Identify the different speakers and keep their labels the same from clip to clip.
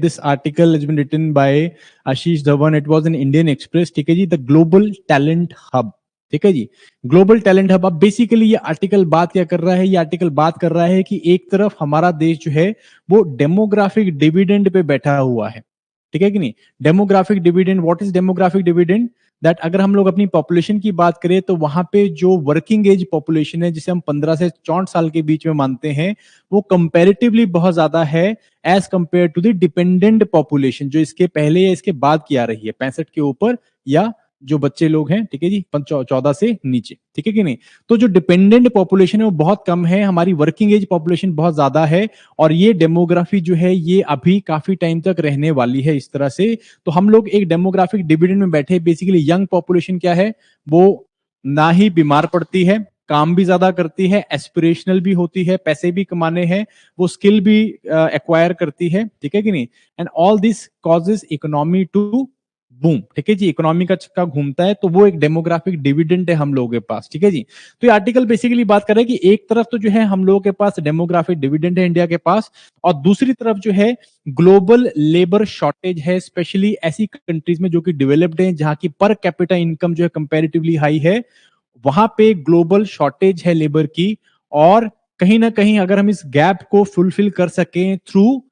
Speaker 1: This article has been written by Ashish Dhawan. It was in Indian Express. ठीक है जी, the global talent hub. ठीक है जी, global talent hub. अब basically ये article बात क्या कर रहा है? ये आर्टिकल बात कर रहा है कि एक तरफ हमारा देश जो है वो डेमोग्राफिक डिविडेंड पे बैठा हुआ है. ठीक है कि नहीं? Demographic dividend, what is demographic dividend? That अगर हम लोग अपनी पॉपुलेशन की बात करें तो वहां पे जो वर्किंग एज पॉपुलेशन है, जिसे हम 15 से 64 साल के बीच में मानते हैं, वो कंपैरेटिवली बहुत ज्यादा है as compare to the dependent population जो इसके पहले या इसके बाद की आ रही है, 65 के ऊपर या जो बच्चे लोग हैं. ठीक है जी, 14 से नीचे. ठीक है कि नहीं? तो जो डिपेंडेंट पॉपुलेशन है वो बहुत कम है, हमारी वर्किंग एज पॉपुलेशन बहुत ज्यादा है, और ये डेमोग्राफी जो है ये अभी काफी टाइम तक रहने वाली है इस तरह से. तो हम लोग एक डेमोग्राफिक डिविडेंड में बैठे. बेसिकली यंग पॉपुलेशन क्या है, वो ना ही बीमार पड़ती है, काम भी ज्यादा करती है, एस्पिरेशनल भी होती है, पैसे भी कमाने हैं, वो स्किल भी एक्वायर करती है. ठीक है कि नहीं? And all this causes economy to boom. ठीक है जी, इकोनॉमी का चक्का घूमता है, तो वो एक डेमोग्राफिक डिविडेंड है हम लोगों के पास. ठीक है जी, तो ये आर्टिकल बेसिकली बात कर रहा है कि एक तरफ तो जो है हम लोगों के पास डेमोग्राफिक डिविडेंड है इंडिया के पास, और दूसरी तरफ जो है ग्लोबल लेबर शॉर्टेज है, स्पेशली ऐसी कंट्रीज में जो कि डेवलप्ड है, जहां की पर कैपिटा इनकम जो है कंपैरेटिवली हाई है, वहां पे ग्लोबल शॉर्टेज है लेबर की. और कहीं ना कहीं अगर हम इस गैप को फुलफिल कर सकें through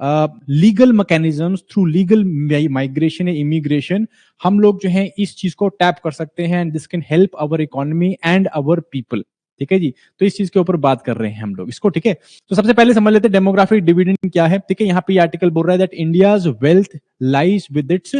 Speaker 1: legal mechanisms, through legal migration या इमिग्रेशन, हम लोग जो है इस चीज को टैप कर सकते हैं. And this can help our economy and our people. ठीक है जी, तो इस चीज के ऊपर बात कर रहे हैं हम लोग इसको. ठीक है, तो सबसे पहले समझ लेते हैं डेमोग्राफिक डिविडेंड क्या है. ठीक है, यहाँ पे आर्टिकल बोल रहा है that India's wealth lies with its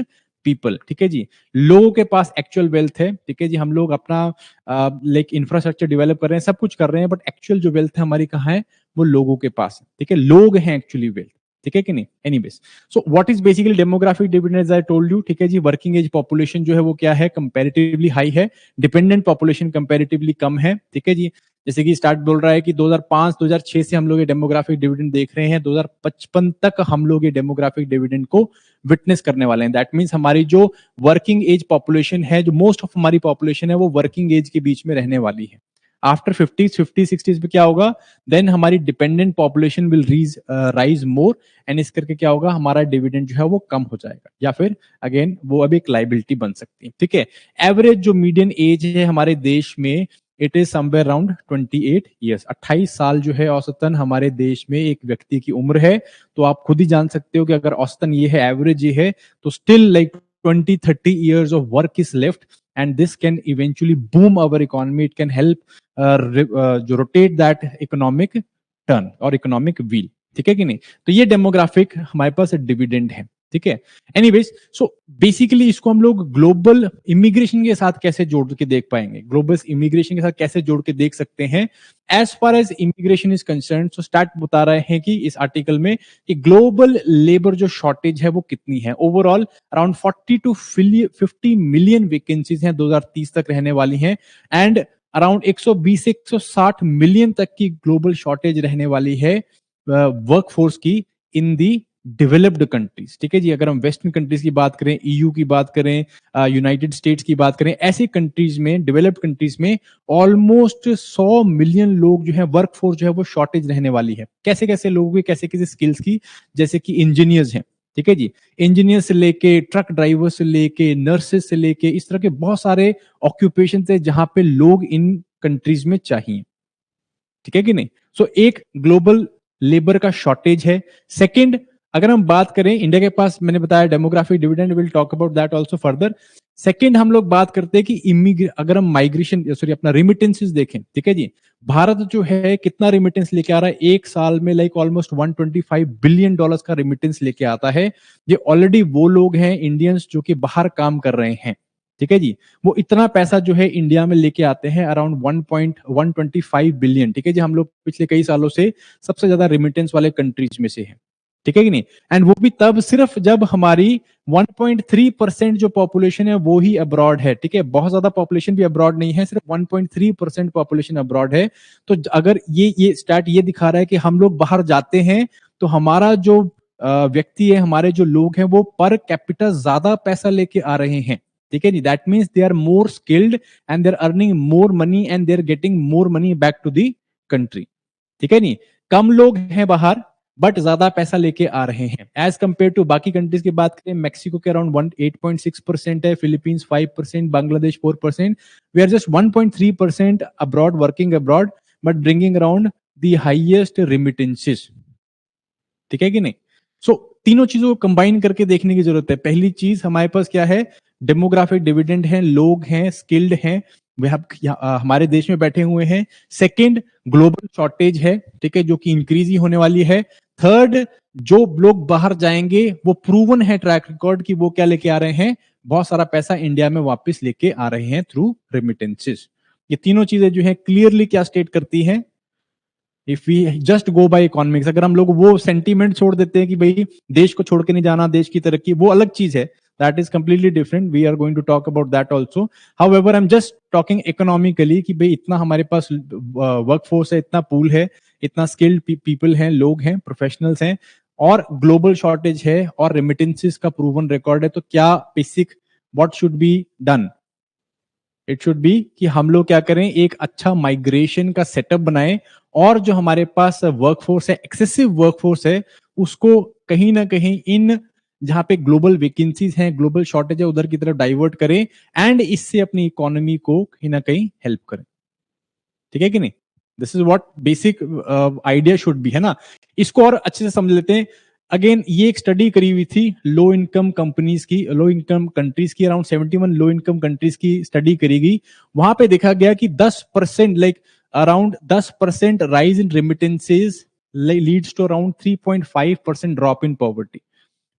Speaker 1: people. ठीक है जी, लोगों के पास एक्चुअल वेल्थ है. ठीक है जी, हम लोग अपना लाइक इंफ्रास्ट्रक्चर डेवलप कर रहे हैं, सब कुछ कर रहे हैं, बट एक्चुअल जो वेल्थ है हमारी कहाँ है? वो लोगों के पास है. ठीक है, लोग हैं एक्चुअली वेल्थ. ठीक है कि नहीं? Anyways, so what is basically demographic dividend? As I told you. ठीक है जी, वर्किंग एज पॉपुलेशन जो है वो क्या है? कंपैरेटिवली हाई है, डिपेंडेंट पॉपुलेशन कंपैरेटिवली कम है. ठीक है जी, जैसे कि स्टार्ट बोल रहा है कि 2005-2006 से हम लोग ये डेमोग्राफिक डिविडेंड देख रहे हैं, 2055 तक हम लोग ये डेमोग्राफिक डिविडेंड को विटनेस करने वाले हैं. दैट मीन्स हमारी जो वर्किंग एज पॉपुलेशन है, जो मोस्ट ऑफ हमारी पॉपुलेशन है, वो वर्किंग एज के बीच में रहने वाली है. आफ्टर 50s, 60s पे क्या होगा? देन हमारी dependent population will rise more, and इस करके क्या होगा? हमारा डिविडेंड जो है वो कम हो जाएगा, या फिर अगेन वो अब एक लाइबिलिटी बन सकती है. ठीक है, एवरेज जो मीडियन एज है हमारे देश में, it is somewhere around 28 years. 28 साल जो है औसतन हमारे देश में एक व्यक्ति की उम्र है. तो आप खुद ही जान सकते हो कि अगर औसतन ये है, एवरेज ये है, तो still like 20-30 years of work is left, and this can eventually boom our economy. It can help rotate that economic turn और economic wheel. ठीक है कि नहीं? तो ये डेमोग्राफिक हमारे पास डिविडेंड है. ठीक है, एनीवेज, सो बेसिकली इसको हम लोग ग्लोबल इमिग्रेशन के साथ कैसे जोड़ के देख पाएंगे? ग्लोबल इमिग्रेशन के साथ कैसे जोड़ के देख सकते हैं? As far as immigration is concern, so start बता रहे हैं कि इस आर्टिकल में कि ग्लोबल लेबर जो शॉर्टेज है वो कितनी है. Overall around 40 to 50 million vacancies हैं 2030 तक रहने वाली हैं, एंड अराउंड 120 से 160 मिलियन तक की ग्लोबल शॉर्टेज रहने वाली है वर्कफोर्स की इन दी डेवलप्ड कंट्रीज. ठीक है जी, अगर हम वेस्टर्न कंट्रीज की बात करें, ईयू की बात करें, यूनाइटेड स्टेट्स की बात करें, ऐसी कंट्रीज में, डेवलप्ड कंट्रीज में ऑलमोस्ट 100 मिलियन लोग जो है, वर्कफोर्स जो है वो शॉर्टेज रहने वाली है. कैसे कैसे लोगों की, कैसे कैसे स्किल्स की? जैसे कि इंजीनियर्स हैं. ठीक है जी, इंजीनियर से लेके ट्रक ड्राइवर से लेके नर्सेस से लेके इस तरह के बहुत सारे ऑक्यूपेशन है जहां पे लोग इन कंट्रीज में चाहिए. ठीक है कि नहीं? सो एक ग्लोबल लेबर का शॉर्टेज है. सेकंड, अगर हम बात करें इंडिया के पास, मैंने बताया demographic dividend, will talk about that also further. Second, हम लोग बात करते हैं कि अगर हम माइग्रेशन, सॉरी अपना रिमिटेंसेस देखें. ठीक है जी, भारत जो है कितना रिमिटेंस लेके आ रहा है एक साल में? लाइक ऑलमोस्ट $125 बिलियन का रिमिटेंस लेके आता है. ये ऑलरेडी वो लोग हैं इंडियंस जो कि बाहर काम कर रहे हैं. ठीक है जी, वो इतना पैसा जो है इंडिया में लेके आते हैं, अराउंड 1.125 बिलियन. ठीक है जी, हम लोग पिछले कई सालों से सबसे ज्यादा रिमिटेंस वाले कंट्रीज में से हैं. ठीक है कि नहीं? एंड वो भी तब सिर्फ जब हमारी 1.3% जो पॉपुलेशन है वो ही अब्रॉड है. ठीक है, बहुत ज्यादा पॉपुलेशन भी अब्रॉड नहीं है, सिर्फ 1.3% पॉपुलेशन अब्रॉड है. तो अगर ये स्टार्ट ये दिखा रहा है कि हम लोग बाहर जाते हैं तो हमारा जो व्यक्ति है, हमारे जो लोग हैं, वो पर कैपिटा ज्यादा पैसा लेके आ रहे हैं. ठीक है जी, that means they are more skilled and they are earning more money and they are getting more money back to the country. ठीक है नहीं? कम लोग हैं बाहर, बट ज्यादा पैसा लेके आ रहे हैं एज कंपेयर टू बाकी कंट्रीज की बात करें, मैक्सिको के अराउंड 8.6% है, Philippines 5%, Bangladesh 4%, we are just 1.3% abroad, working abroad, but bringing around the highest remittances. ठीक है कि नहीं? सो तीनों चीजों को कंबाइन करके देखने की जरूरत है। पहली चीज हमारे पास क्या है, डेमोग्राफिक डिविडेंड है, लोग हैं, स्किल्ड हैं, हमारे देश में बैठे हुए हैं। सेकंड, ग्लोबल शॉर्टेज है, ठीक है, जो कि इंक्रीज ही होने वाली है। थर्ड, जो लोग बाहर जाएंगे वो प्रूवन है ट्रैक रिकॉर्ड कि वो क्या लेके आ रहे हैं, बहुत सारा पैसा इंडिया में वापस लेके आ रहे हैं थ्रू रेमिटेंसेस। ये तीनों चीजें जो है क्लियरली क्या स्टेट करती हैं, if we just go by economics, अगर हम लोग वो सेंटीमेंट छोड़ देते हैं कि भाई देश को छोड़ के नहीं जाना, देश की तरक्की, वो अलग चीज है, that is completely different, we are going to talk about that also. However I am just talking economically कि भाई इतना हमारे पास वर्कफोर्स है, इतना पूल है, इतना स्किल्ड पीपल हैं, लोग हैं, प्रोफेशनल्स हैं, और ग्लोबल शॉर्टेज है और रेमिटेंसेस का प्रूवन रिकॉर्ड है, तो क्या basic what should be done, it should be कि हम लोग क्या करें, एक अच्छा माइग्रेशन का सेटअप बनाएं, और जो हमारे पास वर्कफोर्स है, एक्सेसिव वर्कफोर्स है, उसको कहीं ना कहीं इन जहां पे ग्लोबल वैकेंसीज हैं, ग्लोबल शॉर्टेज है, उधर की तरफ डाइवर्ट करें, एंड इससे अपनी इकोनॉमी को कहीं ना कहीं हेल्प करें। ठीक है कि नहीं? This is what basic idea should be, है ना? इसको और अच्छे से समझ लेते हैं। अगेन ये एक स्टडी करी हुई थी लो इनकम कंपनीज की, लो इनकम कंट्रीज की, अराउंड 71 लो इनकम कंट्रीज की स्टडी करी गई। वहां पे देखा गया कि 10%, like around 10% rise in remittances leads to around 3.5% drop in poverty.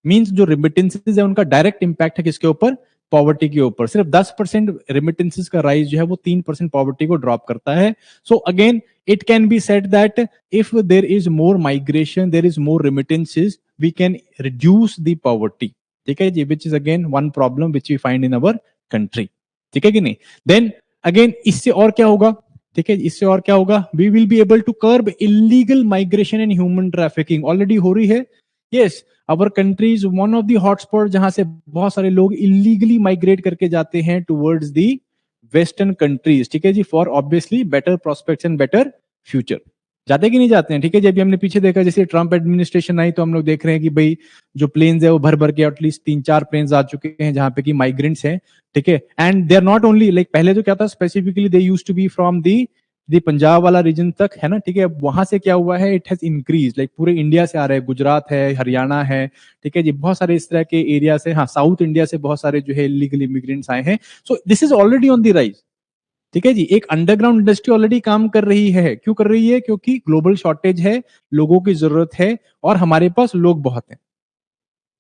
Speaker 1: Means जो रेमिटेंसेज है उनका डायरेक्ट इंपैक्ट है किसके ऊपर, पॉवर्टी के ऊपर। सिर्फ 10% रेमिटेंसेज का राइज जो है वो 3% पॉवर्टी को ड्रॉप करता है। So again it can be said that if there is more migration, there is more remittances, we can reduce the poverty. ठीक है जी, which is again one problem which we find in our country. ठीक है कि नहीं? Then again इससे और क्या होगा, ठीक है, इससे और क्या होगा, we will be able to curb illegal migration and human trafficking. Already हो रही है। Yes, our country is one of the hotspot जहां से बहुत सारे लोग illegally migrate करके जाते हैं towards the वेस्टर्न कंट्रीज। ठीक है जी, for obviously better prospects and better future. जाते कि नहीं जाते हैं? ठीक है जी, अभी हमने पीछे देखा जैसे ट्रंप एडमिनिस्ट्रेशन आई तो हम लोग देख रहे हैं कि भाई जो प्लेन्स है वो भर भर के एटलीस्ट 3-4 प्लेन्स आ चुके हैं जहां पे कि माइग्रेंट्स हैं। ठीक है, and they are not only like, पहले तो क्या था specifically they used to be from the Punjab वाला रीजन तक, है ना? ठीक है, वहां से क्या हुआ है, इट हैज इंक्रीज, लाइक पूरे इंडिया से आ रहे हैं, गुजरात है, हरियाणा है, ठीक है जी, बहुत सारे इस तरह के एरिया से, हाँ साउथ इंडिया से बहुत सारे जो है इलीगल इमिग्रेंट्स आए हैं। सो this is already on the rise. ठीक है जी, एक अंडरग्राउंड इंडस्ट्री ऑलरेडी काम कर रही है। क्यों कर रही है? क्योंकि ग्लोबल शॉर्टेज है, लोगों की जरूरत है, और हमारे पास लोग बहुत हैं।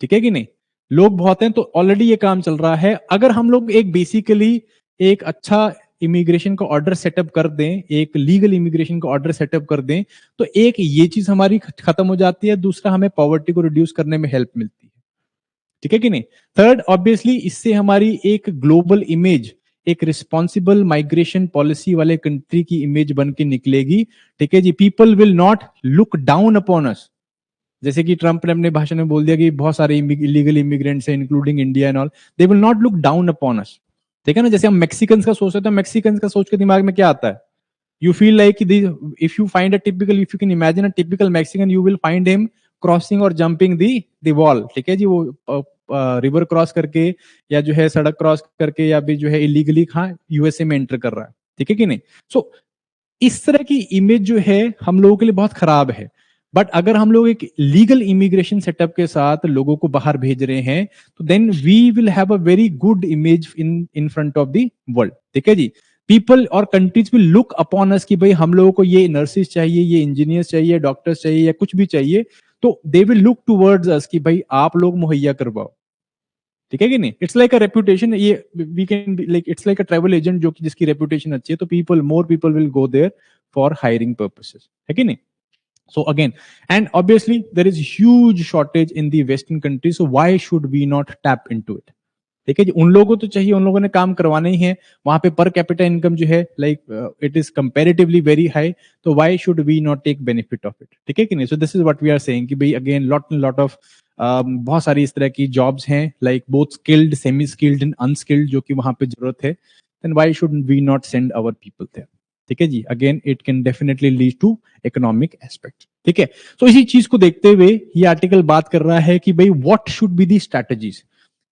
Speaker 1: ठीक है कि नहीं? लोग बहुत हैं तो ऑलरेडी ये काम चल रहा है। अगर हम लोग एक बेसिकली एक अच्छा इमिग्रेशन का ऑर्डर सेटअप कर दें, एक लीगल इमिग्रेशन का ऑर्डर सेटअप कर दें, तो एक ये चीज हमारी खत्म हो जाती है, दूसरा हमें पॉवर्टी को रिड्यूस करने में हेल्प मिलती है। ठीक है कि नहीं? थर्ड, ऑब्वियसली इससे हमारी एक ग्लोबल इमेज, एक रिस्पॉन्सिबल माइग्रेशन पॉलिसी वाले कंट्री की इमेज बन के निकलेगी। ठीक है जी, people will not look down upon us. जैसे कि ट्रंप ने अपने भाषण में बोल दिया कि बहुत सारे इलीगल इमिग्रेंट्स हैं including India and all, they will not look down upon अस। ठीक है ना? जैसे हम मैक्सिकन का सोचते हैं तो मैक्सिकन का सोच के दिमाग में क्या आता है? You feel like if you find a typical, if you can imagine a typical Mexican, you will find him crossing और jumping the wall. ठीक है जी, वो रिवर क्रॉस करके या जो है सड़क क्रॉस करके या भी जो है इलीगली कहाँ यूएसए में एंटर कर रहा है। ठीक है कि नहीं? सो इस तरह की इमेज जो है हम लोगों के लिए बहुत खराब है। बट अगर हम लोग एक लीगल इमिग्रेशन सेटअप के साथ लोगों को बाहर भेज रहे हैं तो then we will have a very good image in front of the world. ठीक है जी, पीपल और countries will look upon us कि भाई हम लोगों को ये नर्सेस चाहिए, ये इंजीनियर्स चाहिए, डॉक्टर्स चाहिए या कुछ भी चाहिए, तो they will look towards us कि भाई आप लोग मुहैया करवाओ। ठीक है कि नहीं? इट्स लाइक अ रेपुटेशन, ये we can like it's like a travel agent जो कि जिसकी रेपुटेशन अच्छी है, तो people more people will go there for hiring purposes. है कि नहीं? So again, and obviously there is huge shortage in the Western countries. So why should we not tap into it? ठीक है जी, उन लोगों को तो चाहिए, उन लोगों ने काम करवाना ही है। वहां पे पर कैपिटा इनकम जो है like it is comparatively very high, तो why should we not take benefit of it? ठीक है कि नहीं? So this is what we are saying कि भाई अगेन लॉट ऑफ बहुत सारी इस तरह की जॉब्स हैं, like both skilled, semi skilled and unskilled, जो कि वहां पे जरूरत है। Then why should we not send our people there? ठीक है जी, again it can definitely lead to economic aspect. ठीक है, तो इसी चीज को देखते हुए ये आर्टिकल बात कर रहा है कि भाई what should be the strategies,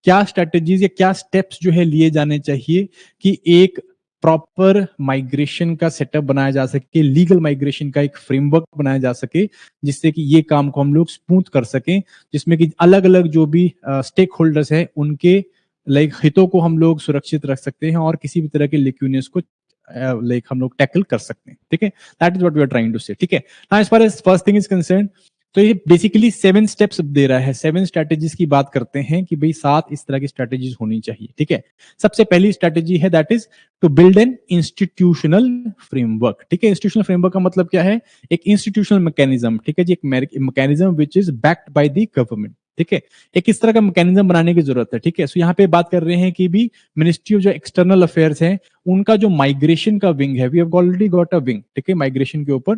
Speaker 1: क्या स्ट्रैटेजीज या क्या स्टेप्स जो है लिए जाने चाहिए कि एक प्रॉपर माइग्रेशन का सेटअप बनाया जा सके, लीगल माइग्रेशन का एक फ्रेमवर्क बनाया जा सके, जिससे कि ये काम को हम लोग स्मूथ कर सकें, जिसमें कि अलग अलग जो भी स्टेक होल्डर्स हैं उनके लाइक हितों को हम लोग सुरक्षित रख सकते हैं और किसी भी तरह के लिक्यूनेस को लाइक हम लोग टैकल कर सकते हैं। ठीक है, that is what we are trying to say. ठीक है, now as far as first thing is concern, तो ये बेसिकली 7 स्टेप्स दे रहा है, 7 स्ट्रैटेजीज की बात करते हैं कि भाई 7 इस तरह की स्ट्रैटेजीज होनी चाहिए। ठीक है, सबसे पहली स्ट्रैटेजी है that is to build an institutional framework. ठीक है, इंस्टीट्यूशनल फ्रेमवर्क का मतलब क्या है, एक इंस्टीट्यूशनल मैकेनिज्म। ठीक है जी, एक mechanism which is backed by the government. ठीक है, एक इस तरह का मैकेनिज्म बनाने की जरूरत है। ठीक है, सो यहाँ पे बात कर रहे हैं कि भी मिनिस्ट्री ऑफ जो एक्सटर्नल अफेयर्स है उनका जो माइग्रेशन का विंग है, we have already got a wing. ठीक है, माइग्रेशन के ऊपर,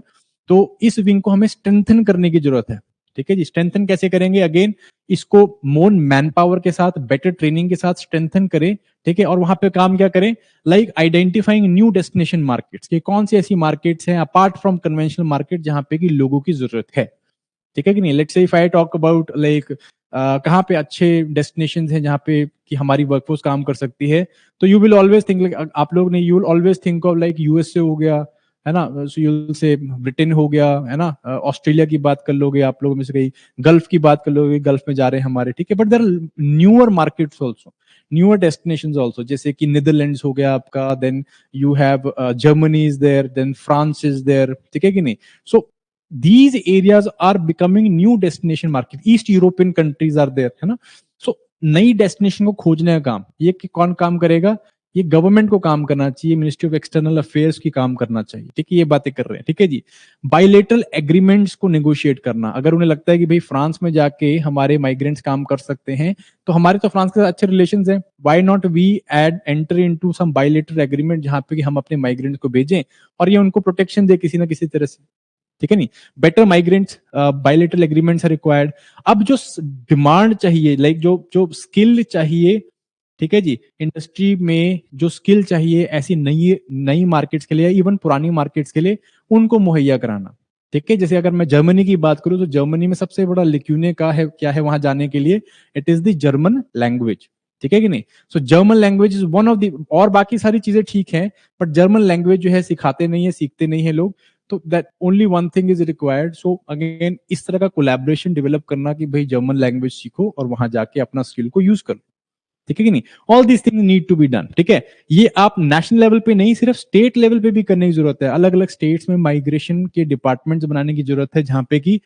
Speaker 1: तो इस विंग को हमें स्ट्रेंथन करने की जरूरत है। ठीक है जी, स्ट्रेंथन कैसे करेंगे, अगेन इसको मोर मैन पावर के साथ, बेटर ट्रेनिंग के साथ स्ट्रेंथन करें। ठीक है, और वहां पे काम क्या करें, like identifying new destination markets, कि कौन सी ऐसी मार्केट्स हैं अपार्ट फ्रॉम कन्वेंशनल मार्केट जहां पे कि लोगों की जरूरत है। ठीक है कि नहीं, let's say if I talk about like कहाँ पे अच्छे डेस्टिनेशन हैं जहाँ पे कि हमारी वर्कफोर्स काम कर सकती है, तो you will always think like, आप लोग ने you will always think of like USA हो गया, है ना, यू से ब्रिटेन हो गया, है ना, ऑस्ट्रेलिया की बात कर लोगे आप लोगों में से कहीं, गल्फ की बात कर लोगे, गल्फ में जा रहे हैं हमारे। ठीक है, but there newer markets also, newer destinations also, जैसे कि नीदरलैंड्स हो गया आपका, then you have Germany is there, then France is there. ठीक है कि नहीं, सो these areas are becoming new destination market, east european countries are there, है ना। सो नई डेस्टिनेशन को खोजने का काम ये कि कौन काम करेगा, ये गवर्नमेंट को काम करना चाहिए, मिनिस्ट्री ऑफ एक्सटर्नल अफेयर्स की काम करना चाहिए। ठीक है, ये बातें कर रहे हैं। ठीक है जी, बायलेटरल एग्रीमेंट्स को नेगोशिएट करना, अगर उन्हें लगता है कि भाई फ्रांस में जाके हमारे माइग्रेंट्स काम कर सकते हैं, तो हमारे तो फ्रांस के साथ अच्छे रिलेशंस हैं, why not we enter into some bilateral agreement जहां पे कि हम अपने माइग्रेंट्स को भेजें और ये उनको प्रोटेक्शन दे किसी ना किसी तरह से। ठीक है नहीं, better migrants, bilateral agreements are required. अब जो डिमांड चाहिए, लाइक जो जो स्किल चाहिए, ठीक है जी, इंडस्ट्री में जो स्किल चाहिए ऐसी नई नई मार्केट्स के लिए, इवन पुरानी मार्केट्स के लिए, उनको मुहैया कराना। ठीक है, जैसे अगर मैं जर्मनी की बात करूं तो जर्मनी में सबसे बड़ा लिक्यूने का है क्या है वहां जाने के लिए, it is the German language. ठीक है कि नहीं, so German language is one of the, और बाकी सारी चीजें ठीक हैं, बट जर्मन लैंग्वेज जो है सिखाते नहीं है, सीखते नहीं है लोग, तो that only one thing is required. So again इस तरह का कोलैबोरेशन डेवलप करना कि भाई जर्मन लैंग्वेज सीखो और वहां जाके अपना स्किल को यूज करो। ठीक है कि नहीं, all these things need to be done. ठीक है, ये आप नेशनल लेवल पे नहीं, सिर्फ स्टेट लेवल पे भी करने की जरूरत है। अलग अलग स्टेट्स में माइग्रेशन के डिपार्टमेंट्स बनाने की जरूरत है, जहां पे कि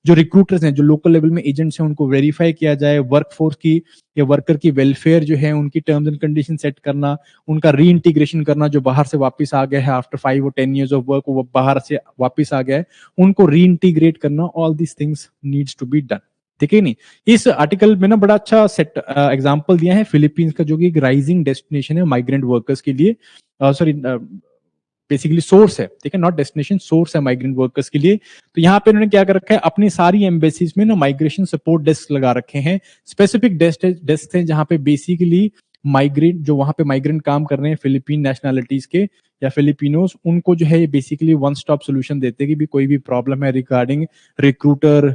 Speaker 1: जो रिक्रूटर्स हैं, जो लोकल लेवल में एजेंट्स हैं, उनको वेरीफाई किया जाए, वर्कफोर्स की या वर्कर की वेलफेयर जो है, उनकी टर्म्स एंड कंडीशन सेट करना, उनका री इंटीग्रेशन करना, जो बाहर से वापस आ गया है आफ्टर 5 और 10 years ऑफ वर्क, वो बाहर से वापस आ गया है, उनको री इंटीग्रेट करना, all these things needs to be done. ठीक है नहीं, इस आर्टिकल में ना बड़ा अच्छा सेट एग्जांपल दिया है फिलीपींस का, जो कि एक राइजिंग डेस्टिनेशन है माइग्रेंट वर्कर्स के लिए, सॉरी बेसिकली सोर्स है। ठीक है, नॉट डेस्टिनेशन, सोर्स है माइग्रेंट वर्कर्स के लिए। तो यहाँ पे उन्होंने क्या कर रखा है, अपनी सारी एम्बेसीज में ना माइग्रेशन सपोर्ट डेस्क लगा रखे हैं, स्पेसिफिक डेस्क हैं जहाँ पे बेसिकली माइग्रेंट, जो वहां पे माइग्रेंट काम कर रहे हैं फिलीपीन नेशनैलिटीज के या फिलिपिनोस, उनको जो है ये बेसिकली वन स्टॉप सोल्यूशन देते हैं कि भी कोई भी प्रॉब्लम है रिगार्डिंग रिक्रूटर,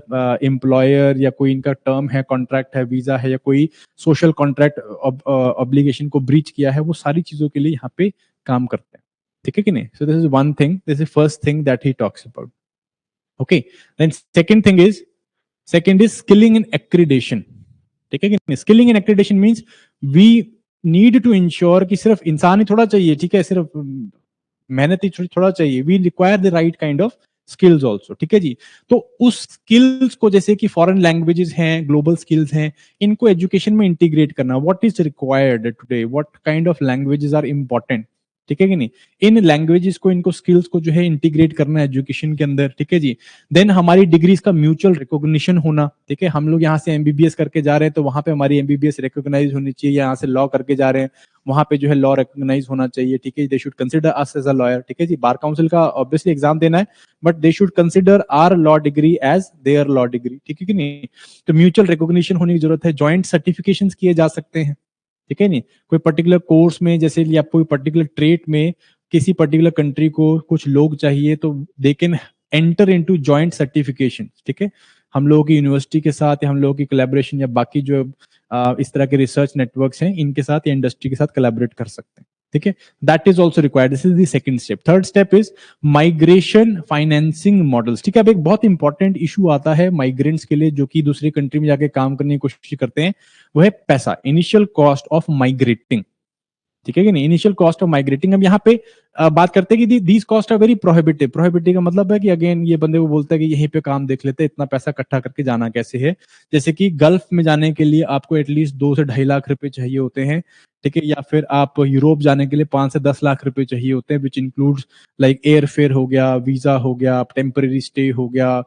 Speaker 1: एम्प्लॉयर, या कोई इनका टर्म है, कॉन्ट्रैक्ट है, वीजा है, या कोई सोशल कॉन्ट्रैक्ट ऑब्लिगेशन को ब्रीच किया है, वो सारी चीजों के लिए यहाँ पे काम करते हैं। ठीक है कि नहीं, so this is one thing, this is first thing that he talks about. Okay, then second is skilling in accreditation. ठीक है कि नहीं, skilling in accreditation means we need to ensure कि सिर्फ इंसान ही थोड़ा चाहिए, ठीक है, सिर्फ मेहनत ही थोड़ा चाहिए, we require the right kind of skills also. ठीक है जी, तो उस स्किल्स को, जैसे कि फॉरेन लैंग्वेजेस हैं, ग्लोबल स्किल्स हैं, इनको एजुकेशन में इंटीग्रेट करना, what is required today, what kind of languages are important. ठीक है कि नहीं, इन लैंग्वेजेस को, इनको स्किल्स को जो है इंटीग्रेट करना एजुकेशन के अंदर। ठीक है जी, देन हमारी डिग्रीज का म्यूचुअल रिकॉग्निशन होना। ठीक है, हम लोग यहाँ से एमबीबीएस करके जा रहे हैं तो वहां पे हमारी एमबीबीएस रिकॉग्नाइज होनी चाहिए, यहाँ से लॉ करके जा रहे हैं वहां पे जो है लॉ रिकॉग्नाइज होना चाहिए। ठीक है, they should consider us as a lawyer. ठीक है जी, बार काउंसिल का ऑब्वियसली एग्जाम देना है, but they should consider our law degree as their law degree. ठीक है कि नहीं, तो म्यूचुअल रिकॉग्निशन होने की जरूरत है, ज्वाइंट सर्टिफिकेशन किए जा सकते हैं। ठीक है नहीं, कोई पर्टिकुलर कोर्स में, जैसे या कोई पर्टिकुलर ट्रेड में किसी पर्टिकुलर कंट्री को कुछ लोग चाहिए तो they can enter into joint certification, ठीक है, हम लोगों की यूनिवर्सिटी के साथ या हम लोगों की कोलैबोरेशन या बाकी जो इस तरह के रिसर्च नेटवर्क्स हैं इनके साथ या इंडस्ट्री के साथ कोलैबोरेट कर सकते हैं, ठीक है, that is also required. This is the second step. Third step is migration financing models, ठीक है। अब एक बहुत इंपॉर्टेंट इशू आता है माइग्रेंट्स के लिए जो कि दूसरी कंट्री में जाके काम करने की कोशिश करते हैं, वो है पैसा, इनिशियल कॉस्ट ऑफ माइग्रेटिंग, ठीक है कि नहीं, इनिशियल कॉस्ट ऑफ माइग्रेटिंग। हम यहाँ पे बात करते हैं कि these cost are very prohibitive. Prohibitive का मतलब है कि अगेन ये बंदे को बोलता है कि यहीं पे काम देख लेते हैं, इतना पैसा इकट्ठा करके जाना कैसे है। जैसे कि गल्फ में जाने के लिए आपको एटलीस्ट 2 से 2.5 लाख रुपए चाहिए होते हैं, ठीक है, या फिर आप यूरोप जाने के लिए 5 से 10 लाख रुपए चाहिए होते हैं, which includes like air fare हो गया, वीजा हो गया, टेम्पररी स्टे हो गया,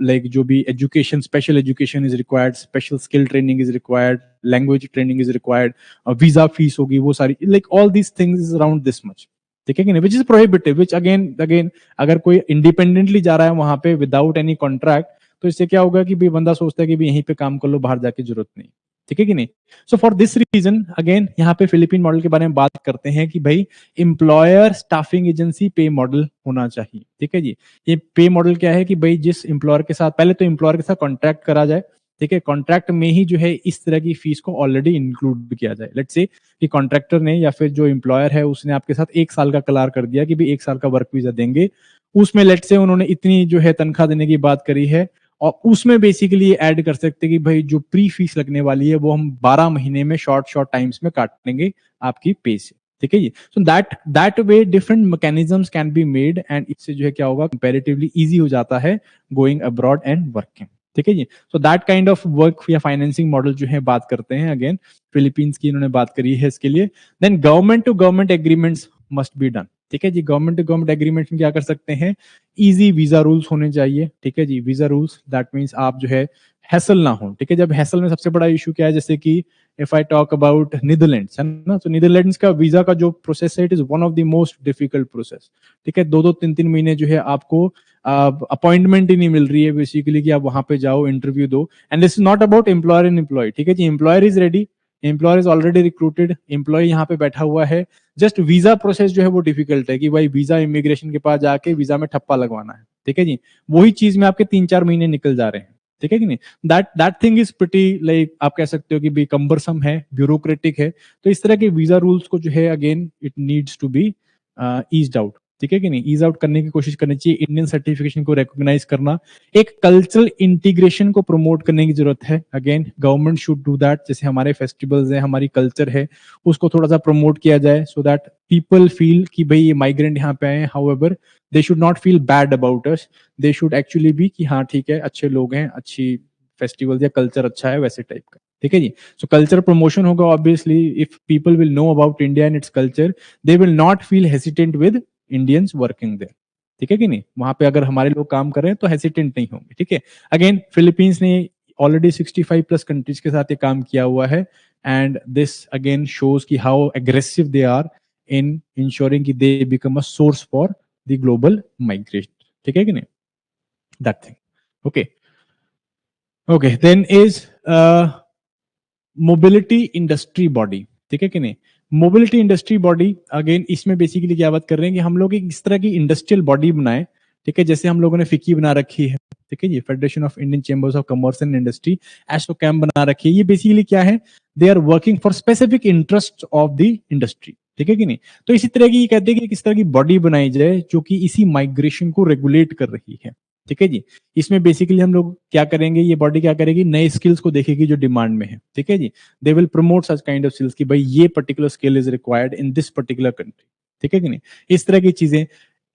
Speaker 1: लाइक जो भी education, special education is required, special skill training is required, language training is required, visa fees होगी, वो सारी, like all these things around this much, ठीक है कि नहीं, which is prohibitive, which again again अगर कोई इंडिपेंडेंटली जा रहा है वहां पे विदाउट एनी कॉन्ट्रैक्ट, तो इससे क्या होगा कि भाई बंदा सोचता है कि भाई यहीं पे काम कर लो, बाहर जाके जरूरत नहीं, ठीक है कि नहीं। So for this reason again यहाँ पे फिलीपीन मॉडल के बारे में बात करते हैं कि भाई एम्प्लॉयर स्टाफिंग एजेंसी पे मॉडल होना चाहिए, ठीक है जी। ये पे मॉडल क्या है कि भाई जिस एम्प्लॉयर के साथ, पहले तो एम्प्लॉयर के साथ कॉन्ट्रैक्ट करा जाए, ठीक है, कॉन्ट्रैक्ट में ही जो है इस तरह की फीस को ऑलरेडी इंक्लूड किया जाए। लेट्स से कि कॉन्ट्रैक्टर ने या फिर जो एम्प्लॉयर है उसने आपके साथ 1 साल का करार कर दिया कि भाई 1 साल का वर्क वीजा देंगे, उसमें लेट्स से उन्होंने इतनी जो है तनख्वाह देने की बात करी है, और उसमें बेसिकली ऐड कर सकते हैं कि भाई जो प्री फीस लगने वाली है वो हम 12 महीने में शॉर्ट टाइम्स में काट लेंगे आपकी पे से, ठीक है जी। So that way different mechanisms can be made, and इससे जो है क्या होगा, कंपैरेटिवली इजी हो जाता है गोइंग अब्रॉड एंड वर्किंग, ठीक है जी। So that kind of work या फाइनेंसिंग मॉडल जो है बात करते हैं, अगेन फिलीपींस की इन्होंने बात करी है इसके लिए। Then government to government agreements must be done, ठीक है जी। गवर्नमेंट टू गवर्नमेंट एग्रीमेंट में क्या कर सकते हैं, इजी वीजा रूल्स होने चाहिए, ठीक है जी। वीजा रूल्स दैट मीन्स आप जो है हैसल ना हो, ठीक है। जब हैसल में सबसे बड़ा इशू क्या है, जैसे कि if I talk about Netherlands, है ना, तो नीदरलैंड्स का वीजा का जो प्रोसेस है, it is one of the most difficult process, ठीक है। 2-2 3-3 महीने जो है आपको अपॉइंटमेंट ही नहीं मिल रही है बेसिकली कि आप वहां पे जाओ, इंटरव्यू दो, and this is not about employer and employ, ठीक है जी। Employer is ready, employer is already recruited, employ यहाँ पे बैठा हुआ है, जस्ट वीजा प्रोसेस जो है वो डिफिकल्ट है कि भाई वीजा इमिग्रेशन के पास जाके वीजा में ठप्पा लगवाना है, ठीक है जी। वही चीज में आपके 3-4 महीने निकल जा रहे हैं, ठीक है कि नहीं। That thing is pretty, like आप कह सकते हो कि भी कम्बरसम है, ब्यूरोक्रेटिक है। तो इस तरह के वीजा रूल्स को जो है again it needs to be eased out, ठीक है कि नहीं, ईज आउट करने की कोशिश करनी चाहिए, इंडियन सर्टिफिकेशन को रिकॉग्नाइज करना, एक कल्चरल इंटीग्रेशन को प्रमोट करने की जरूरत है। Again government should do that, जैसे हमारे फेस्टिवल्स है, हमारी कल्चर है, उसको थोड़ा सा प्रमोट किया जाए, सो दैट पीपल फील कि भाई ये माइग्रेंट यहाँ पे आए, however they should not feel bad about us, they should actually be कि हाँ ठीक है, अच्छे लोग हैं, अच्छी फेस्टिवल या कल्चर अच्छा है, वैसे टाइप का, ठीक है जी। सो कल्चर प्रमोशन होगा, obviously if people will know about India and its culture, they will not feel hesitant with Indians working there, ठीक है कि नहीं। वहां पे अगर हमारे लोग काम कर रहे हैं तो हेसिटेंट नहीं होंगे, ठीक है। अगेन फिलीपींस ने ऑलरेडी 65 प्लस कंट्रीज के साथ ये काम किया हुआ है, एंड दिस अगेन शोज कि how aggressive they are in insuring कि they become a source for the global migration, ठीक है कि नहीं, that thing. Okay okay, then is mobility industry body, ठीक है कि नहीं। मोबिलिटी इंडस्ट्री बॉडी, अगेन इसमें बेसिकली क्या बात कर रहे हैं कि हम लोग एक इस तरह की इंडस्ट्रियल बॉडी बनाए, ठीक है, जैसे हम लोगों ने फिक्की बना रखी है, ठीक है जी, federation of Indian chambers of commerce and industry, ASSOCHAM बना रखी है। ये बेसिकली क्या है, they are working for specific interest of the industry, ठीक है कि नहीं। तो इसी तरह की कहते हैं कि किस तरह की बॉडी बनाई जाए जो कि इसी माइग्रेशन को रेगुलेट कर रही है, ठीक है जी। इसमें बेसिकली हम लोग क्या करेंगे, ये बॉडी क्या करेगी, नए स्किल्स को देखेगी जो डिमांड में है, ठीक है जी। They will promote such kind of skills कि भाई ये particular skill is required in this particular country, ठीक है कि नहीं, इस तरह की चीजें।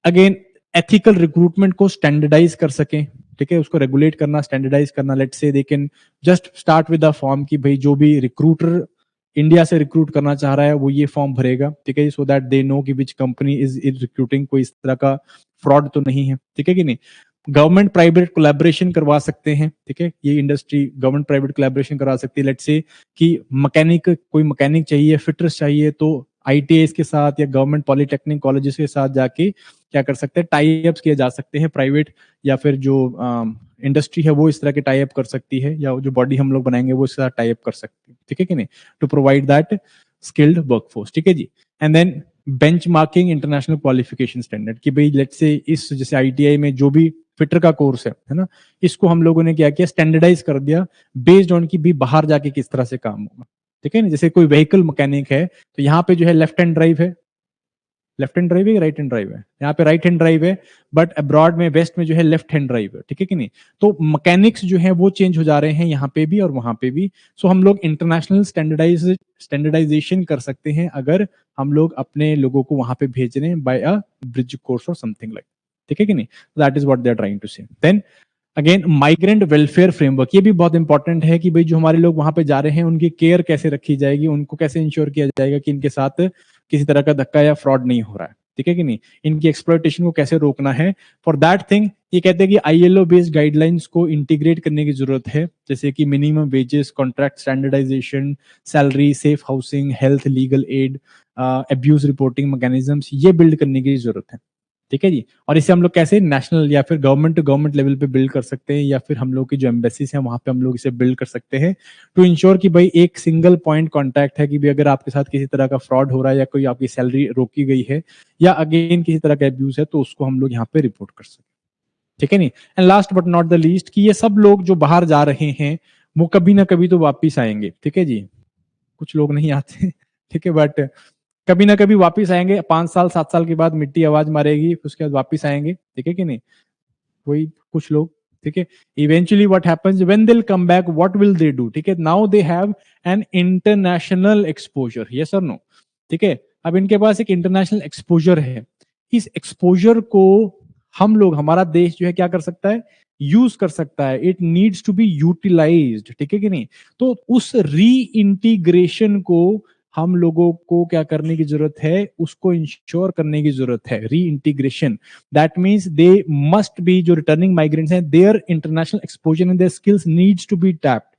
Speaker 1: अगेन एथिकल रिक्रूटमेंट को स्टैंडर्डाइज कर सकें, ठीक है, उसको रेगुलेट करना, स्टैंडर्डाइज करना। Let's say they can just start with a form कि भाई जो भी रिक्रूटर इंडिया से रिक्रूट करना चाह रहा है वो ये फॉर्म भरेगा, ठीक है, सो दैट दे नो कि विच कंपनी इज रिक्रूटिंग, कोई इस तरह का फ्रॉड तो नहीं है, ठीक है कि नहीं। गवर्नमेंट प्राइवेट कोलैबोरेशन करवा सकते हैं, ठीक है, ये इंडस्ट्री गवर्नमेंट प्राइवेट कोलैबोरेशन करवा सकती है। लेट्स से कि मैकेनिक, कोई मैकेनिक चाहिए, फिटर्स चाहिए, तो आईटीआई के साथ या गवर्नमेंट पॉलिटेक्निक कॉलेजेस के साथ जाके क्या कर सकते हैं, टाई अप्स किए जा सकते हैं, प्राइवेट या फिर जो इंडस्ट्री है वो इस तरह के टाई अप कर सकती है, या जो बॉडी हम लोग बनाएंगे वो इस तरह टाई अप कर सकती है, ठीक है कि नहीं, to provide that skilled workforce, ठीक है जी। And then benchmarking international qualification standard कि भाई लेट्स से इस जैसे आईटीआई में जो भी फिटर का कोर्स है ना, इसको हम लोगों ने क्या किया, स्टैंडर्डाइज कर दिया बेस्ड ऑन की भी बाहर जाके किस तरह से काम होगा। ठीक है ना, जैसे कोई व्हीकल मैकेनिक है तो यहाँ पे जो है लेफ्ट हैंड ड्राइव है, लेफ्ट हैंड ड्राइव है, राइट हैंड ड्राइव है, यहाँ पे राइट हैंड ड्राइव है, बट अब्रॉड में वेस्ट में जो है लेफ्ट हैंड ड्राइव है। ठीक है कि नहीं, तो मैकेनिक्स जो है वो चेंज हो जा रहे हैं यहाँ पे भी और वहां पे भी। सो हम लोग इंटरनेशनल स्टैंडर्डाइजेशन कर सकते हैं अगर हम लोग अपने लोगों को वहां पे भेज रहे हैं बाय अ ब्रिज कोर्स और समथिंग लाइक। ठीक है कि नहीं, that is what they are trying to say. Then again migrant welfare framework, ये भी बहुत इंपॉर्टेंट है कि भाई जो हमारे लोग वहां पे जा रहे हैं उनकी केयर कैसे रखी जाएगी, उनको कैसे इंश्योर किया जाएगा कि इनके साथ किसी तरह का धक्का या फ्रॉड नहीं हो रहा है। ठीक है कि नहीं, इनकी एक्सप्लॉयटेशन को कैसे रोकना है। फॉर दैट थिंग ये कहते हैं कि आईएलओ बेस्ड गाइडलाइंस को इंटीग्रेट करने की जरूरत है, जैसे कि minimum wages, contract standardisation, salary, safe housing, health, legal aid, abuse reporting mechanisms, ये बिल्ड करने की जरूरत है। ठीक है जी, और इसे हम लोग कैसे नेशनल या फिर गवर्नमेंट टू गवर्नमेंट लेवल पे बिल्ड कर सकते हैं, या फिर हम लोग की जो एम्बेसीज हैं वहां पे हम लोग इसे बिल्ड कर सकते हैं टू इंश्योर कि भाई एक सिंगल पॉइंट कांटेक्ट है कि भाई अगर आपके साथ किसी तरह का फ्रॉड हो रहा है या कोई आपकी सैलरी रोकी गई है या अगेन किसी तरह का अब्यूज है तो उसको हम लोग यहाँ पे रिपोर्ट कर सकते हैं। ठीक है नहीं, and last but not the least कि ये सब लोग जो बाहर जा रहे हैं वो कभी ना कभी तो वापिस आएंगे। ठीक है जी, कुछ लोग नहीं आते ठीक है, बट कभी ना कभी वापिस आएंगे, 5 साल 7 साल के बाद मिट्टी आवाज मारेगी, उसके बाद वापिस आएंगे। ठीक है कि नहीं, वही कुछ लोग। ठीक है, eventually what happens when they will come back, what will they do. ठीक है, now they have an international exposure, yes और नो। ठीक है, अब इनके पास एक इंटरनेशनल एक्सपोजर है, इस एक्सपोजर को हम लोग, हमारा देश जो है क्या कर सकता है, यूज कर सकता है। It needs to be utilised. ठीक है कि नहीं, तो उस री इंटीग्रेशन को हम लोगों को क्या करने की जरूरत है, उसको इंश्योर करने की जरूरत है, reintegration. That means they must be, जो रिटर्निंग माइग्रेंट्स हैं, their international exposure and their skills needs to be tapped.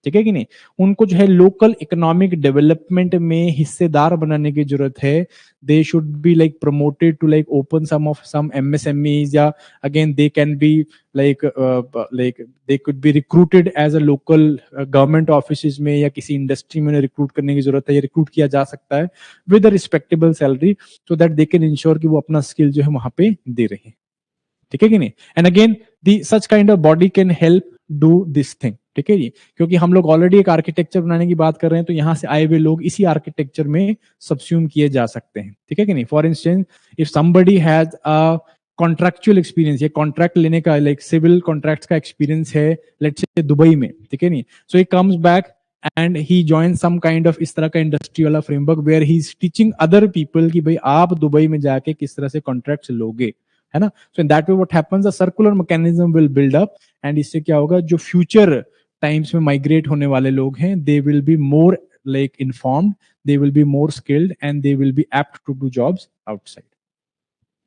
Speaker 1: ठीक है कि नहीं, उनको जो है लोकल इकोनॉमिक डेवलपमेंट में हिस्सेदार बनाने की जरूरत है। They should be like promoted to like open some MSMEs, या again they can be like they could be recruited as a local government office में या किसी इंडस्ट्री में रिक्रूट करने की जरूरत है, या रिक्रूट किया जा सकता है with a respectable salary, so that they can ensure कि वो अपना स्किल जो है वहां पे दे रहे हैं। ठीक है कि नहीं, and again the such kind of body can help do this thing. ठीक है जी, क्योंकि हम लोग ऑलरेडी एक आर्किटेक्चर बनाने की बात कर रहे हैं, तो यहां से आए हुए लोग इसी आर्किटेक्चर में सबस्यूम किए जा सकते हैं। ठीक है कि नहीं, for instance if somebody has a contractual experience, ये कॉन्ट्रैक्ट लेने का लाइक सिविल कॉन्ट्रैक्ट्स का एक्सपीरियंस है लेट्स से दुबई में। ठीक है नहीं, so he comes back and he join some kind of इस तरह का इंडस्ट्री वाला framework where he is teaching other people कि भाई आप दुबई में जाके किस तरह से कॉन्ट्रैक्ट्स लोगे, है ना। So in that way what happens, a circular mechanism will build up, and इससे क्या होगा, जो फ्यूचर टाइम्स में माइग्रेट होने वाले लोग हैं, they will be more like informed, they will be more skilled, and they will be apt to do jobs outside.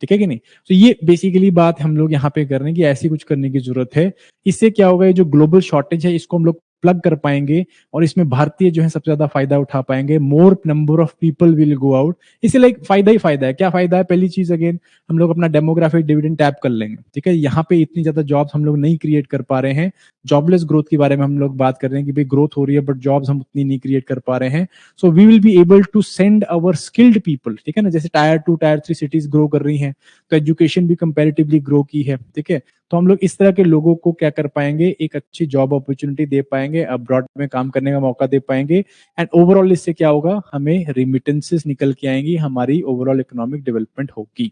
Speaker 1: ठीक है कि नहीं, तो ये बेसिकली बात हम लोग यहाँ पे कर रहे हैं कि ऐसी कुछ करने की जरूरत है। इससे क्या होगा, ये जो ग्लोबल शॉर्टेज है इसको हम लोग प्लग कर पाएंगे, और इसमें भारतीय जो है सबसे ज्यादा फायदा उठा पाएंगे। मोर number of people will go out, इससे लाइक फायदा ही फायदा है। क्या फायदा है, पहली चीज अगेन हम लोग अपना डेमोग्राफिक डिविडेंड टैप कर लेंगे। ठीक है, यहाँ पे इतनी ज्यादा जॉब्स हम लोग नहीं क्रिएट कर पा रहे हैं, जॉबलेस ग्रोथ के बारे में हम लोग बात कर रहे हैं कि भाई ग्रोथ हो रही है बट जॉब्स हम उतनी नहीं क्रिएट कर पा रहे हैं। So we will be able to send our skilled people. ठीक है ना, जैसे टायर 2 टायर 3 सिटीज ग्रो कर रही हैं, तो एजुकेशन भी कंपैरेटिवली ग्रो की है। ठीक है, तो हम लोग इस तरह के लोगों को क्या कर पाएंगे, एक अच्छी जॉब अपॉर्चुनिटी दे पाएंगे, अब्रॉड में काम करने का मौका दे पाएंगे, एंड ओवरऑल इससे क्या होगा, हमें रिमिटेंसेस निकल के आएंगी, हमारी ओवरऑल इकोनॉमिक डेवलपमेंट होगी।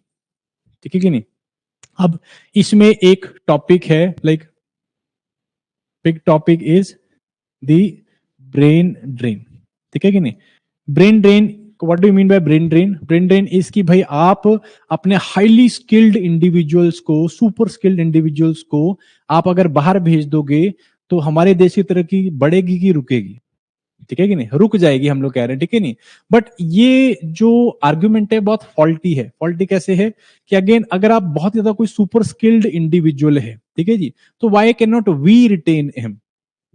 Speaker 1: ठीक है कि नहीं, अब इसमें एक टॉपिक है, like big topic is the brain drain. ठीक है कि नहीं, brain drain, what do you mean by brain drain, brain drain is कि भाई आप अपने हाईली स्किल्ड इंडिविजुअल्स को, सुपर स्किल्ड इंडिविजुअल्स को आप अगर बाहर भेज दोगे तो हमारे देश की तरक्की बढ़ेगी कि रुकेगी। ठीक है कि नहीं, रुक जाएगी हम लोग कह रहे हैं। ठीक है नहीं, बट ये जो आर्ग्यूमेंट है बहुत फॉल्टी है। फॉल्टी कैसे है कि अगेन अगर आप बहुत ज्यादा कोई सुपर स्किल्ड इंडिविजुअल है, ठीक है जी, तो why can not we retain him.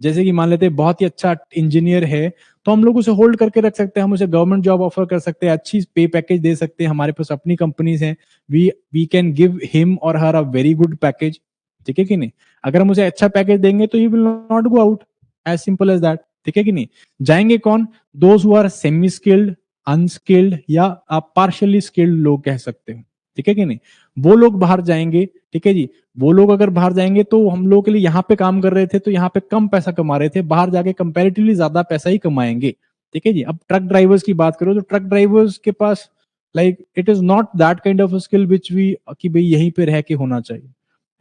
Speaker 1: जैसे कि मान लेते हैं बहुत ही अच्छा इंजीनियर है, तो हम लोग उसे होल्ड करके रख सकते हैं, हम उसे गवर्नमेंट जॉब ऑफर कर सकते हैं, अच्छी पे पैकेज दे सकते हैं, हमारे पास अपनी कंपनीज हैं, वी कैन गिव हिम और हर अ वेरी गुड पैकेज। ठीक है कि नहीं, अगर हम उसे अच्छा पैकेज देंगे तो he will not go out, as simple as that. ठीक है कि नहीं, जाएंगे कौन, those who are semi skilled, unskilled या आप पार्शियली स्किल्ड लोग कह सकते हो, ठीक है कि नहीं, वो लोग बाहर जाएंगे, ठीक है जी। वो लोग अगर बाहर जाएंगे तो हम लोग के लिए यहाँ पे काम कर रहे थे तो यहाँ पे कम पैसा कमा रहे थे, बाहर जाके कंपैरेटिवली ज्यादा पैसा ही कमाएंगे, ठीक है जी। अब ट्रक ड्राइवर्स की बात करो तो ट्रक ड्राइवर्स के पास like it is not that kind of skill which we कि भाई यहीं पे रह के होना चाहिए,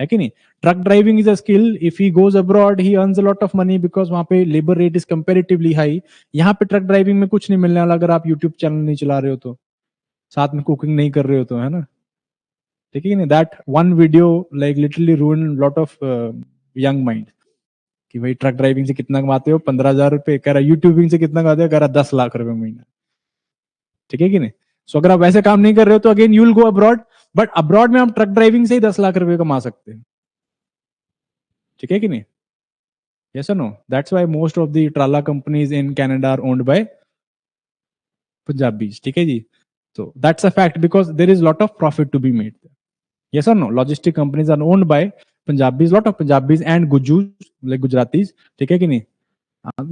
Speaker 1: है कि नहीं। Truck driving is a skill, if he goes abroad he earns a lot of money because वहां पे labour rate is comparatively high. यहाँ पे ट्रक ड्राइविंग में कुछ नहीं मिलने वाला अगर आप यूट्यूब चैनल नहीं चला रहे हो तो, साथ में कुकिंग नहीं कर रहे हो तो, है ना, ठीक है नहीं। That one video like literally रूइन lot of young mind कि भाई ट्रक ड्राइविंग से कितना कमाते हो, 15,000 रुपए, कह रहा यूट्यूबिंग से कितना कमाते हो, कह रहा 10 लाख रुपए महीना, ठीक है कि नहीं। सो अगर आप वैसे काम नहीं कर रहे हो तो again you will go abroad, but abroad में हम ट्रक ड्राइविंग से ही 10 लाख रुपए कमा सकते हैं, ठीक है कि नहीं। Yes or no? That's why most of the Trala companies in Canada are owned by Punjabis. ठीक है जी, so that's a fact because there is lot of profit to be made there. Yes or no? Logistic companies are owned by Punjabis, lot of Punjabis and Gujus like Gujaratis. ठीक है कि नहीं,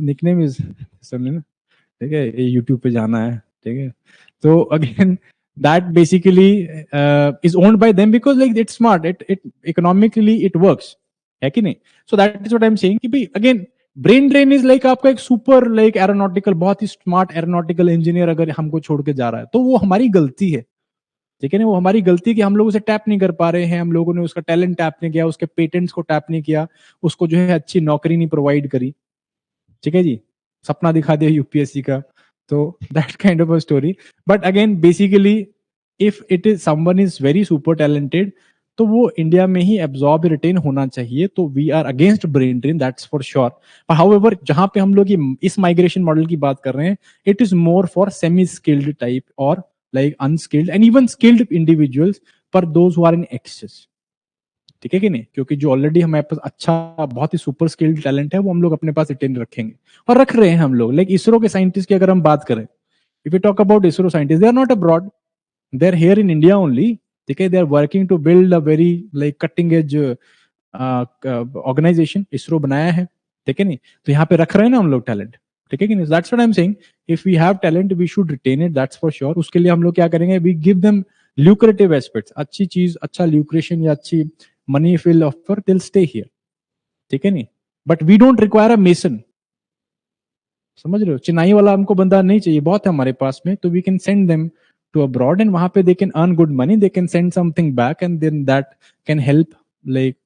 Speaker 1: nickname is सुन लेना, ठीक है, ये YouTube पे जाना है, ठीक है। तो again that basically is owned by them because like it's smart, it economically it works, है कि नहीं। So that is what I am saying कि भाई again brain drain is like आपका एक सुपर लाइक एरोनॉटिकल, बहुत ही स्मार्ट एरोनॉटिकल इंजीनियर अगर हमको छोड़ के जा रहा है तो वो हमारी गलती है, ठीक है ना। वो हमारी गलती है कि हम लोग उसे टैप नहीं कर पा रहे हैं, हम लोगों ने उसका टैलेंट टैप नहीं किया, उसके पेटेंट्स को टैप नहीं किया, उसको जो है अच्छी नौकरी नहीं प्रोवाइड करी, ठीक है जी, सपना दिखा दिया यूपीएससी का। तो that kind of a story, but again basically if it is someone is very super talented तो वो इंडिया में ही एब्जॉर्ब रिटेन होना चाहिए। तो we are against brain drain, that's for sure. However जहां पे हम लोग इस माइग्रेशन मॉडल की बात कर रहे हैं, it is more for semi skilled type और like unskilled and even skilled individuals, पर those who are in excess, ठीक है कि नहीं। क्योंकि जो ऑलरेडी हमारे पास अच्छा बहुत ही सुपर स्किल्ड टैलेंट है वो हम लोग अपने पास रिटेन रखेंगे और रख रहे हैं हम लोग। लाइक इसरो के साइंटिस्ट की अगर हम बात करें, if you talk about ISRO scientist, they are not abroad, they are here in India only, ठीक है। They are working to build a very like cutting edge organisation, ISRO बनाया है, ठीक है नहीं। तो यहाँ पे रख रहे हैं ना हम लोग टैलेंट, ठीक है कि नहीं। That's what I am saying, if we have talent we should retain it, that's for sure. उसके लिए हम लोग क्या करेंगे, we give them lucrative aspects, अच्छी चीज, अच्छा ल्यूक्रेशन या अच्छी मनी फिल ऑफर, दिल स्टे हियर, ठीक है नहीं। But we don't require a mason, समझ रहे हो, चिनाई वाला हमको बंदा नहीं चाहिए, बहुत है हमारे पास में, तो we can send them to abroad and वहां पे they can earn good money, they can send something back and then that can help like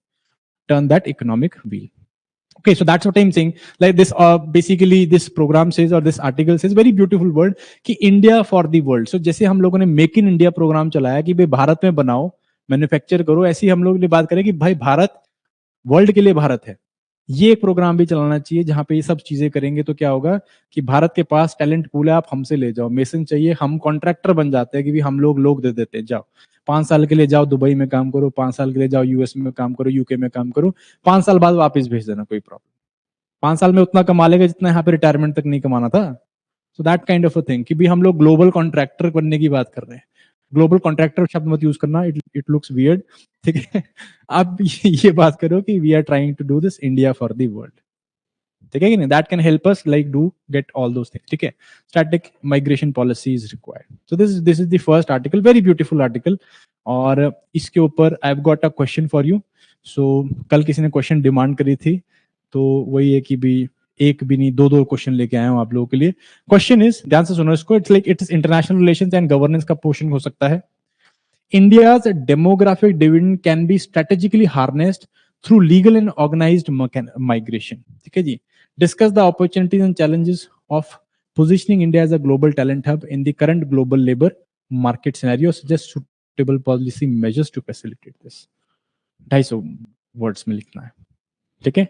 Speaker 1: turn that economic wheel. Okay, so that's what I'm saying. Like this, basically this program says or this article says very beautiful word कि India for the world. So जैसे हम लोगों ने make in India programme चलाया कि भाई भारत में बनाओ, मैन्युफैक्चर करो, ऐसी हम लोग ने बात करें कि भाई भारत वर्ल्ड के लिए भारत है। ये एक प्रोग्राम भी चलाना चाहिए जहां पे ये सब चीजें करेंगे तो क्या होगा कि भारत के पास टैलेंट पूल है, आप हमसे ले जाओ, मेसन चाहिए, हम कॉन्ट्रैक्टर बन जाते हैं कि भी हम लोग दे देते हैं, जाओ 5 साल के लिए जाओ दुबई में काम करो, 5 साल के लिए जाओ यूएस में काम करो, यूके में काम करो, 5 साल बाद वापस भेज देना, कोई प्रॉब्लम। 5 साल में उतना कमा लेगा जितना यहाँ पे रिटायरमेंट तक नहीं कमाना था। सो that kind of a thing कि भी हम लोग ग्लोबल कॉन्ट्रैक्टर बनने की बात कर रहे हैं। ग्लोबल कॉन्ट्रैक्टर शब्द मत यूज करना, इट लुक्स वियर्ड, ठीक है। आप ये बात करो कि we are trying to do this India for the world, ठीक है कि नहीं। That can help us like do get all those things, ठीक है। Static migration policy is required. So this is the first article, very beautiful article. और इसके ऊपर I have got a question for you. So कल किसी ने question demand करी थी, तो वही है कि भी एक भी नहीं, दो क्वेश्चन लेके आया हूं आप लोगों के लिए। क्वेश्चन इज, ध्यान से सुनो इसको, it's like it's international relations and governance का पोर्शन हो सकता है। India's demographic dividend can be strategically harnessed through legal and organized migration. ठीक है जी। Discuss the opportunities and challenges of positioning India as a global talent hub in the current global labor market scenario. Suggest suitable policy measures to facilitate this. 250 words में लिखना है, ठीक है।